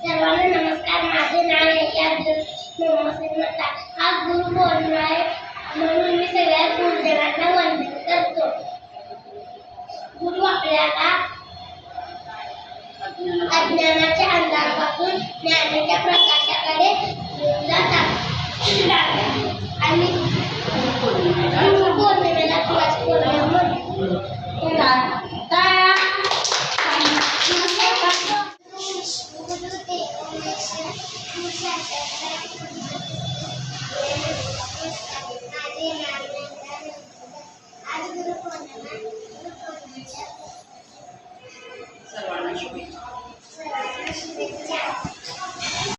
सर्वांना नमस्कार. माझे नाव मोहम्मद मता. आज गुरु पौर्णिमा आहे म्हणून मी सगळ्या गुरुजनांना वंदन करतो. गुरु आपल्याला अज्ञानाच्या अंधारापासून ज्ञानाच्या प्रकाशाकडे घेऊन जातात. आणि गुरु पौर्णिमेला तुळस पौर्णिमा म्हणतात.